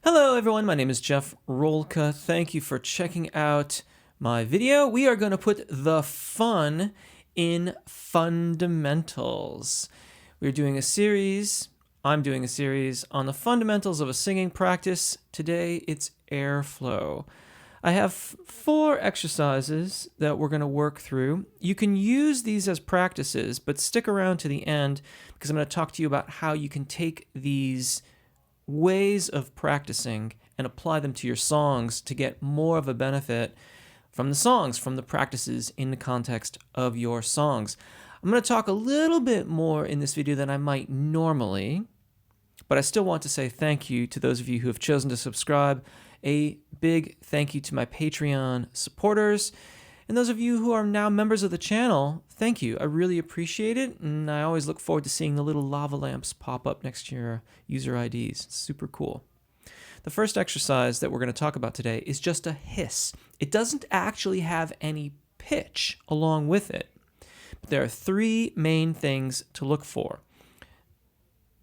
Hello everyone, my name is Jeff Rolka. Thank you for checking out my video. We are going to put the fun in fundamentals. We're doing a series, I'm doing a series on the fundamentals of a singing practice. Today it's airflow. I have 4 exercises that we're going to work through. You can use these as practices, but stick around to the end because I'm going to talk to you about how you can take these ways of practicing and apply them to your songs to get more of a benefit from the songs, from the practices in the context of your songs. I'm going to talk a little bit more in this video than I might normally, but I still want to say thank you to those of you who have chosen to subscribe. A big thank you to my Patreon supporters. And those of you who are now members of the channel, thank you. I really appreciate it, and I always look forward to seeing the little lava lamps pop up next to your user IDs. It's super cool. The first exercise that we're going to talk about today is just a hiss. It doesn't actually have any pitch along with it, but there are 3 main things to look for.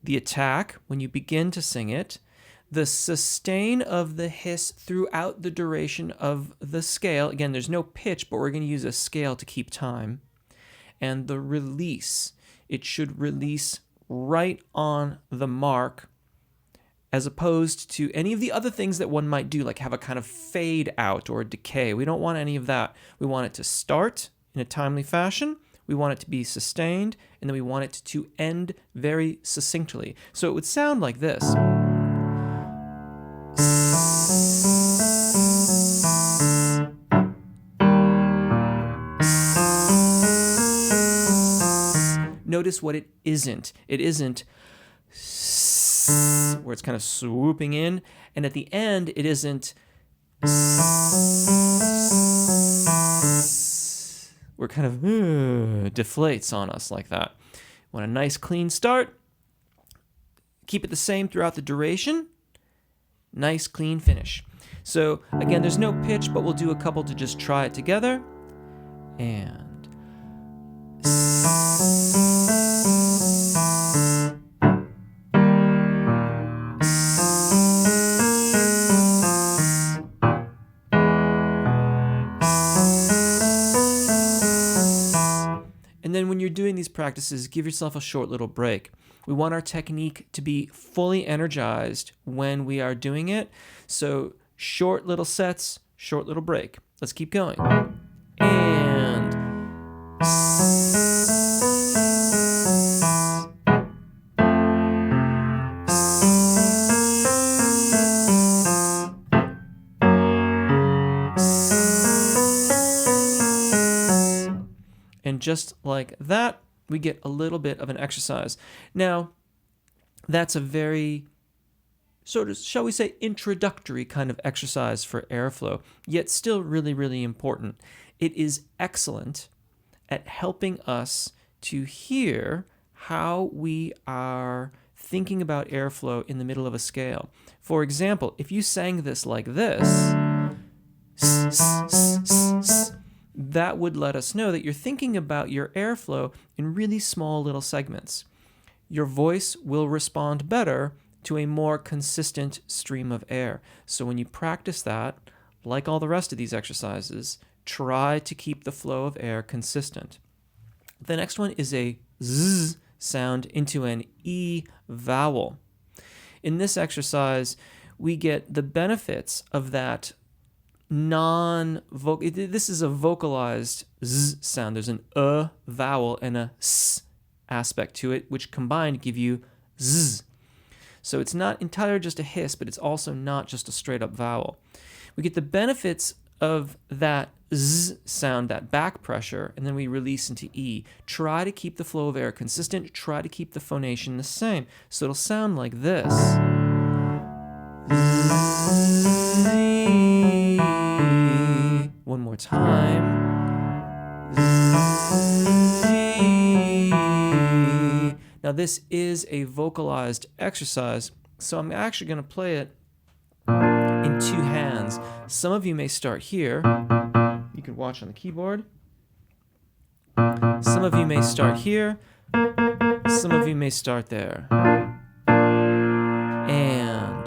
The attack, when you begin to sing it, the sustain of the hiss throughout the duration of the scale. Again, there's no pitch, but we're going to use a scale to keep time. And the release. It should release right on the mark, as opposed to any of the other things that one might do, like have a kind of fade out or decay. We don't want any of that. We want it to start in a timely fashion. We want it to be sustained, and then we want it to end very succinctly. So it would sound like this. Notice what it isn't. It isn't where it's kind of swooping in, and at the end it isn't where it kind of deflates on us like that. Want a nice clean start. Keep it the same throughout the duration. Nice clean finish. So again, there's no pitch, but we'll do a couple to just try it together. And then when you're doing these practices, give yourself a short little break. We want our technique to be fully energized when we are doing it. So short little sets, short little break. Let's keep going. And just like that, we get a little bit of an exercise. Now, that's a very sort of, shall we say, introductory kind of exercise for airflow, yet still really, really important. It is excellent at helping us to hear how we are thinking about airflow in the middle of a scale. For example, if you sang this like this, that would let us know that you're thinking about your airflow in really small little segments. Your voice will respond better to a more consistent stream of air. So when you practice that, like all the rest of these exercises, try to keep the flow of air consistent. The next one is a Z sound into an E vowel. In this exercise, we get the benefits of that non-vocal. This is a vocalized Z sound. There's an vowel and a S aspect to it, which combined give you Z. So it's not entirely just a hiss, but it's also not just a straight up vowel. We get the benefits of that Z sound, that back pressure, and then we release into E. Try to keep the flow of air consistent. Try to keep the phonation the same. So it'll sound like this. One more time. Now this is a vocalized exercise, so I'm actually going to play it in 2 hands. Some of you may start here. You can watch on the keyboard. Some of you may start here. Some of you may start there. And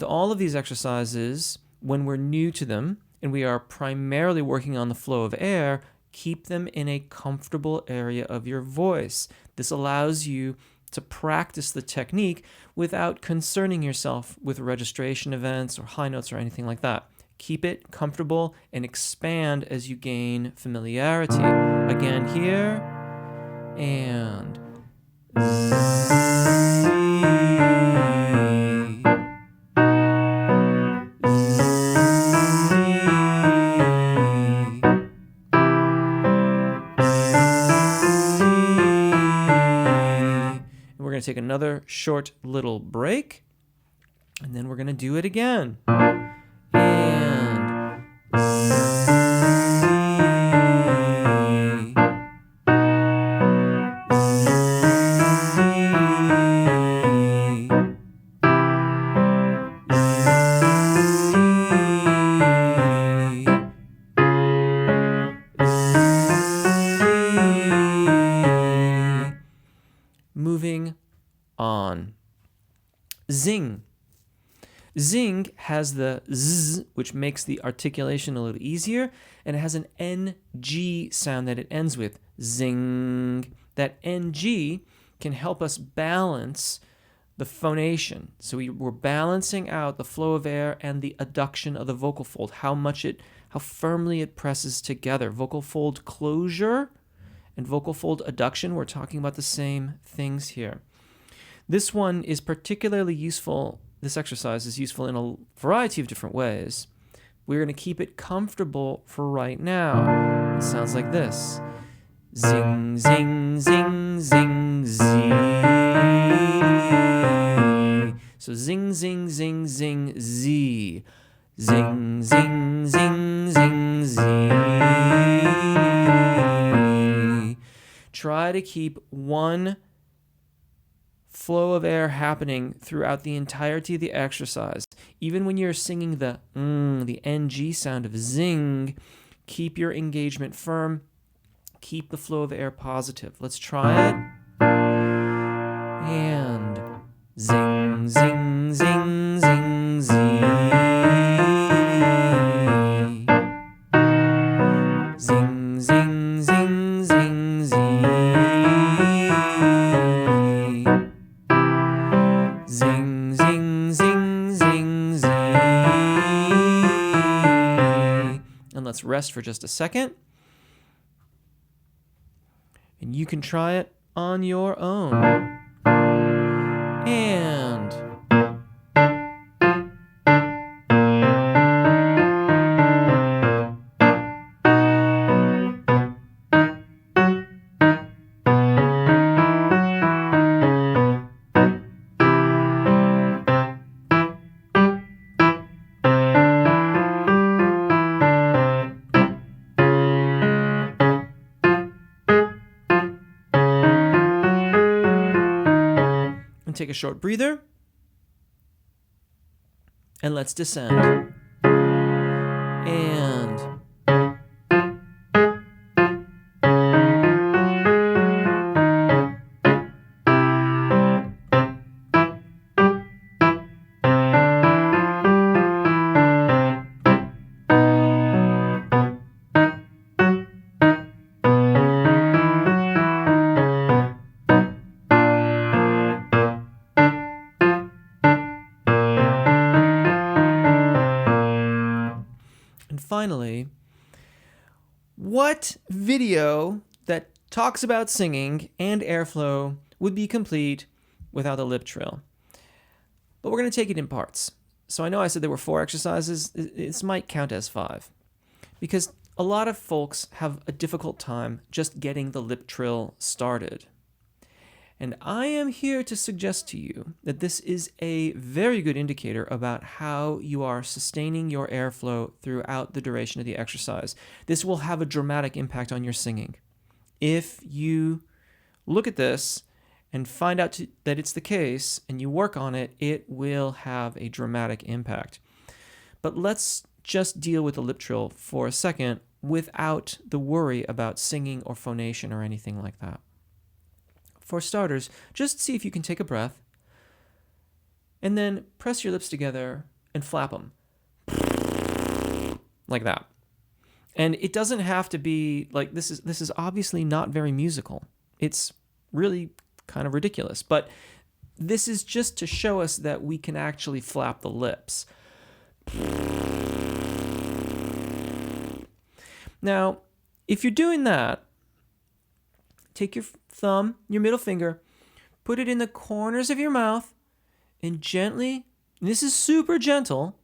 with all of these exercises, when we're new to them and we are primarily working on the flow of air, keep them in a comfortable area of your voice. This allows you to practice the technique without concerning yourself with registration events or high notes or anything like that. Keep it comfortable and expand as you gain familiarity. Again here, and we're going to take another short little break, and then we're going to do it again. And moving on. Zing. Zing has the z, which makes the articulation a little easier, and it has an ng sound that it ends with. Zing. That ng can help us balance the phonation. So we're balancing out the flow of air and the adduction of the vocal fold, how firmly it presses together. Vocal fold closure and vocal fold adduction, we're talking about the same things here. This one is particularly useful. This exercise is useful in a variety of different ways. We're going to keep it comfortable for right now. It sounds like this. Zing, zing, zing, zing, zee. So zing, zing, zing, zing, zee. Zing, zing, zing, zing, zee. Try to keep one flow of air happening throughout the entirety of the exercise. Even when you're singing the ng sound of zing, keep your engagement firm. Keep the flow of air positive. Let's try it. And zing, zing, zing, zing, zee. Zing, zing, zing, zing, zee. Zing, zing, zing, zing, zee. And let's rest for just a second. And you can try it on your own. And take a short breather, and let's descend. And finally, what video that talks about singing and airflow would be complete without a lip trill? But we're going to take it in parts. So I know I said there were 4 exercises. This might count as 5. Because a lot of folks have a difficult time just getting the lip trill started. And I am here to suggest to you that this is a very good indicator about how you are sustaining your airflow throughout the duration of the exercise. This will have a dramatic impact on your singing. If you look at this and find out that it's the case and you work on it, it will have a dramatic impact. But let's just deal with the lip trill for a second without the worry about singing or phonation or anything like that. For starters, just see if you can take a breath and then press your lips together and flap them. Like that. And it doesn't have to be like this is obviously not very musical. It's really kind of ridiculous, but this is just to show us that we can actually flap the lips. Now, if you're doing that, take your thumb, your middle finger, put it in the corners of your mouth, and gently, and this is super gentle,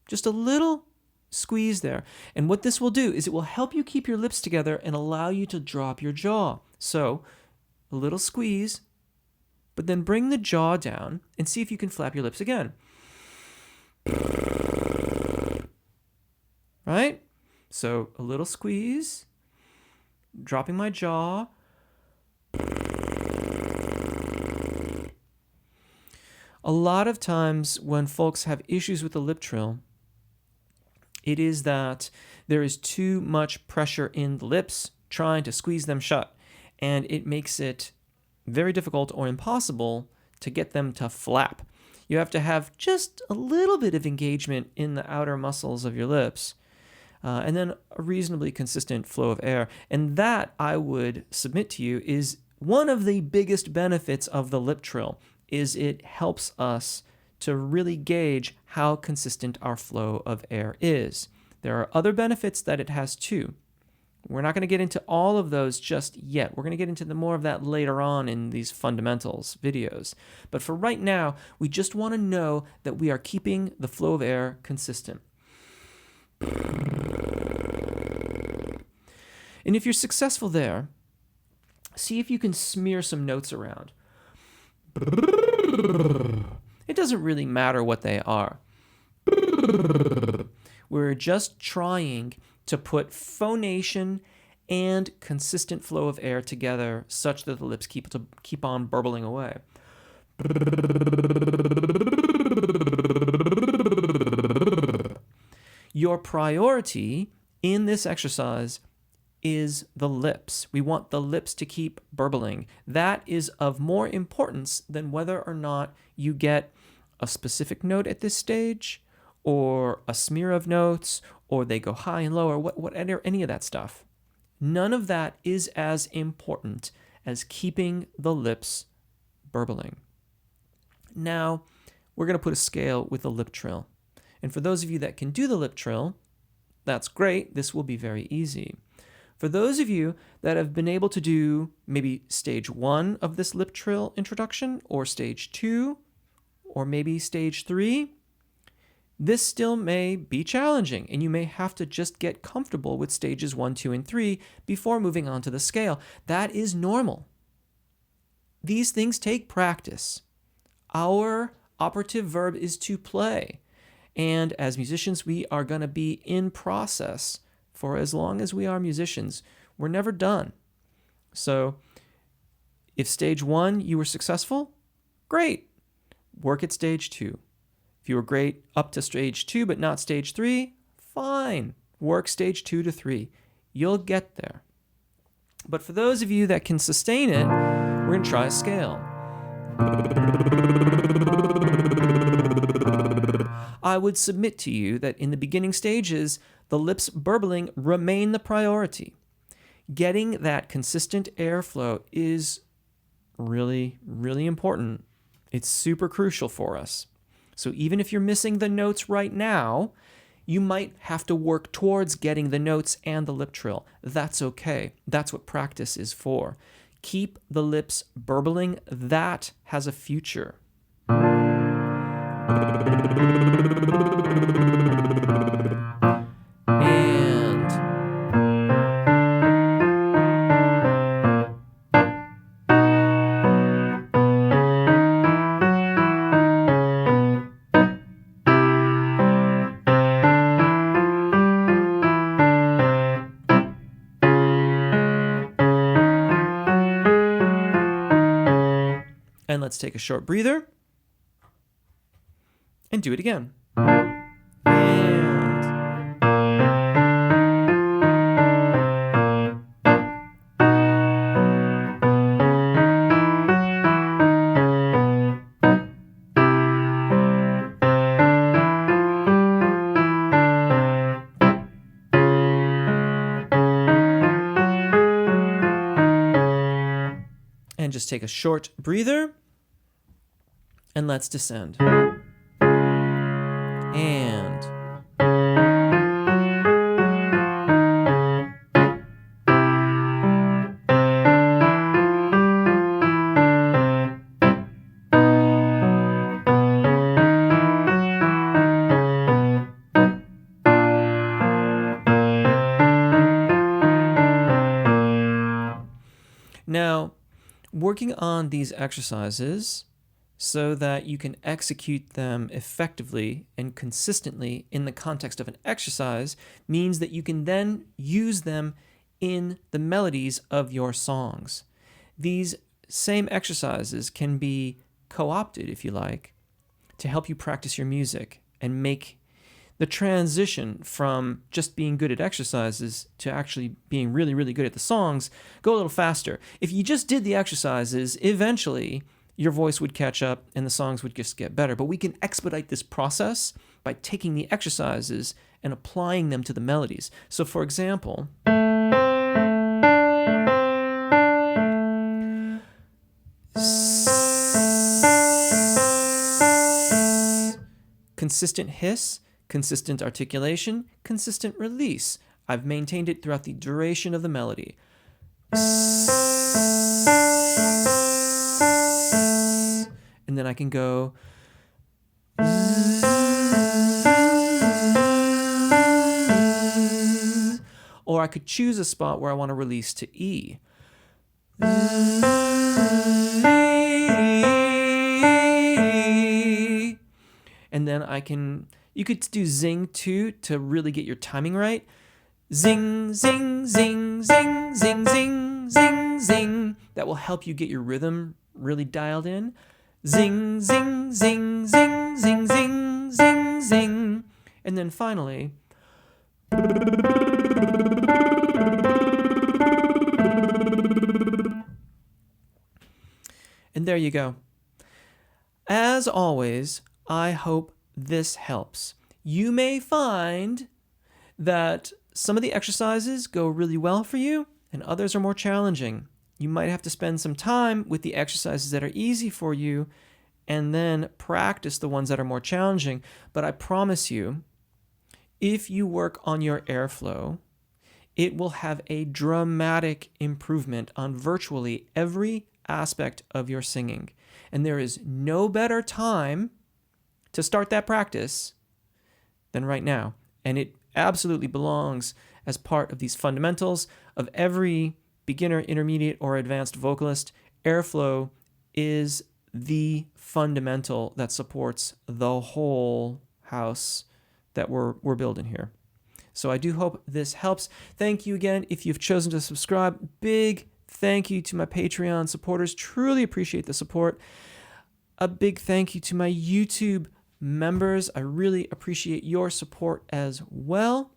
just a little squeeze there. And what this will do is it will help you keep your lips together and allow you to drop your jaw. So, a little squeeze, but then bring the jaw down and see if you can flap your lips again. Right? So, a little squeeze, dropping my jaw. A lot of times when folks have issues with the lip trill, it is that there is too much pressure in the lips trying to squeeze them shut, and it makes it very difficult or impossible to get them to flap. You have to have just a little bit of engagement in the outer muscles of your lips, and then a reasonably consistent flow of air. And that, I would submit to you, is one of the biggest benefits of the lip trill, is it helps us to really gauge how consistent our flow of air is. There are other benefits that it has too. We're not going to get into all of those just yet. We're going to get into more of that later on in these fundamentals videos. But for right now, we just want to know that we are keeping the flow of air consistent. And if you're successful there, see if you can smear some notes around. It doesn't really matter what they are. We're just trying to put phonation and consistent flow of air together such that the lips keep on burbling away. Your priority in this exercise is the lips. We want the lips to keep burbling. That is of more importance than whether or not you get a specific note at this stage, or a smear of notes, or they go high and low, or any of that stuff. None of that is as important as keeping the lips burbling. Now, we're going to put a scale with the lip trill. And for those of you that can do the lip trill, that's great. This will be very easy. For those of you that have been able to do maybe stage 1 of this lip trill introduction, or stage 2, or maybe stage 3, this still may be challenging, and you may have to just get comfortable with stages 1, 2, and 3 before moving on to the scale. That is normal. These things take practice. Our operative verb is to play, and as musicians, we are going to be in process for as long as we are musicians. We're never done. So if stage 1 you were successful, great. Work at stage 2. If you were great up to stage 2 but not stage 3, fine. Work stage 2 to 3. You'll get there. But for those of you that can sustain it, we're going to try a scale. I would submit to you that in the beginning stages, the lips burbling remain the priority. Getting that consistent airflow is really, really important. It's super crucial for us. So even if you're missing the notes right now, you might have to work towards getting the notes and the lip trill. That's okay. That's what practice is for. Keep the lips burbling. That has a future. And let's take a short breather and do it again. just take a short breather and let's descend. And now, working on these exercises so that you can execute them effectively and consistently in the context of an exercise means that you can then use them in the melodies of your songs. These same exercises can be co-opted, if you like, to help you practice your music and make the transition from just being good at exercises to actually being really, really good at the songs go a little faster. If you just did the exercises, eventually your voice would catch up and the songs would just get better. But we can expedite this process by taking the exercises and applying them to the melodies. So for example, consistent hiss, consistent articulation, consistent release. I've maintained it throughout the duration of the melody. And then I can go. Or I could choose a spot where I want to release to E. And then you could do Zing too to really get your timing right. Zing, zing, zing, zing, zing, zing, zing, zing. That will help you get your rhythm really dialed in. Zing, zing, zing, zing, zing, zing, zing, zing. And then finally, and there you go. As always, I hope this helps. You may find that some of the exercises go really well for you and others are more challenging. You might have to spend some time with the exercises that are easy for you and then practice the ones that are more challenging. But I promise you, if you work on your airflow, it will have a dramatic improvement on virtually every aspect of your singing. And there is no better time to start that practice than right now. And it absolutely belongs as part of these fundamentals of every beginner, intermediate, or advanced vocalist. Airflow is the fundamental that supports the whole house that we're building here. So I do hope this helps. Thank you again if you've chosen to subscribe. Big thank you to my Patreon supporters. Truly appreciate the support. A big thank you to my YouTube members. I really appreciate your support as well.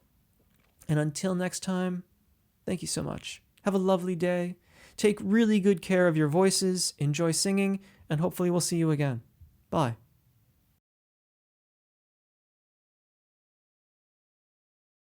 And until next time, thank you so much. Have a lovely day. Take really good care of your voices. Enjoy singing, and hopefully we'll see you again. Bye.